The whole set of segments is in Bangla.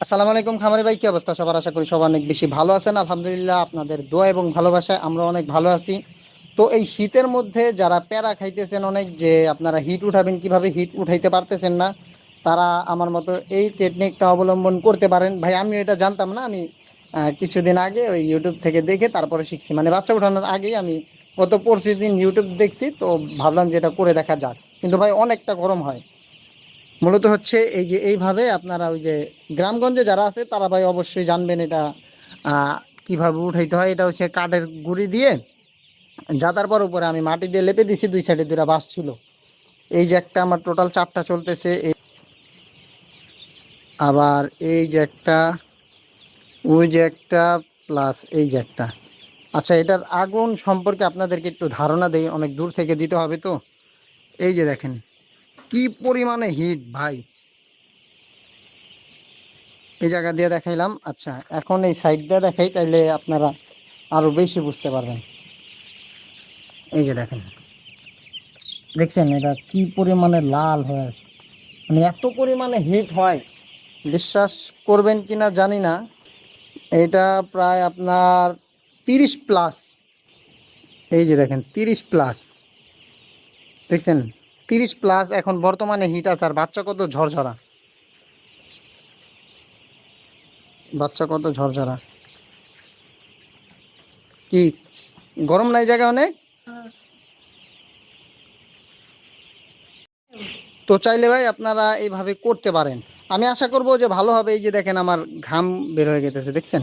আসসালামু আলাইকুম খামারি ভাই, কি অবস্থা সবার? আশা করি সবাই অনেক বেশি ভালো আছেন। আলহামদুলিল্লাহ, আপনাদের দোয়া এবং ভালোবাসায় আমরা অনেক ভালো আছি। তো এই শীতের মধ্যে যারা প্যারা খাইতেছেন অনেক, যে আপনারা হিট উঠাবেন কিভাবে, হিট উঠাইতে পারতেছেন না, তারা আমার মতো এই টেকনিকটা অবলম্বন করতে পারেন। ভাই আমি এটা জানতাম না, আমি কিছুদিন আগে ওই ইউটিউব থেকে দেখে তারপরে শিখছি। মানে বাচ্চা ওঠানোর আগেই আমি গত পরশু দিন ইউটিউব দেখছি, তো ভাবলাম যে এটা করে দেখা যাক। কিন্তু ভাই অনেকটা গরম হয়। মূলত হচ্ছে এই যে এইভাবে আপনারা ওই যে গ্রামগঞ্জে যারা আছে তারা ভাই অবশ্যই জানবেন এটা কিভাবে উঠাইতে হয়। এটা হচ্ছে কাঠের গুঁড়ি দিয়ে জাদার পর উপরে আমি মাটি দিয়ে লেপে দিছি, দুই সাইডে দুটা বাঁশ ছিল। এই যে একটা আমার টোটাল চারটা চলতেছে, আবার এই যে একটা, ওই যে একটা, প্লাস এই যে একটা। আচ্ছা, এটার আগুন সম্পর্কে আপনাদেরকে একটু ধারণা দেই, অনেক দূর থেকে দিতে হবে তো। এই যে দেখেন কি পরিমাণে হিট ভাই, এই জায়গা দিয়ে দেখাইলাম। আচ্ছা, এখন এই সাইড দিয়ে দেখাই, তাইলে আপনারা আরো বেশি বুঝতে পারবেন। এই যে দেখেন, দেখছেন এটা কি পরিমাণে লাল হয়ে আছে। মানে এত পরিমাণে হিট হয়, বিশ্বাস করবেন কিনা জানি না। এটা প্রায় আপনার 30+। এই যে দেখেন 30+, দেখছেন 30+। এখন বর্তমানে হিট আছে, আর বাচ্চা কত ঝরঝরা, বাচ্চা কত ঝরঝরা। কি গরম নাই জায়গায় অনেক? তো চাইলে ভাই আপনারা এইভাবে করতে পারেন। আমি আশা করব যে ভালো হবে। এই যে দেখেন আমার ঘাম বের হয়ে গেতেছে, দেখছেন?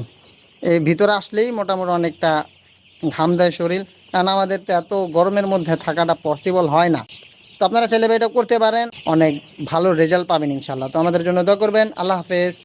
এই ভিতরে আসলেই মোটামুটি অনেকটা ঘাম দেয় শরীর, কারণ আমাদের তো এত গরমের মধ্যে থাকাটা পসিবল হয় না। তো আপনারা চাইলে এটা করতে পারেন, অনেক ভালো রেজাল্ট পাবেন ইনশাল্লাহ। তো আমাদের জন্য দোয়া করবেন। আল্লাহ হাফেজ।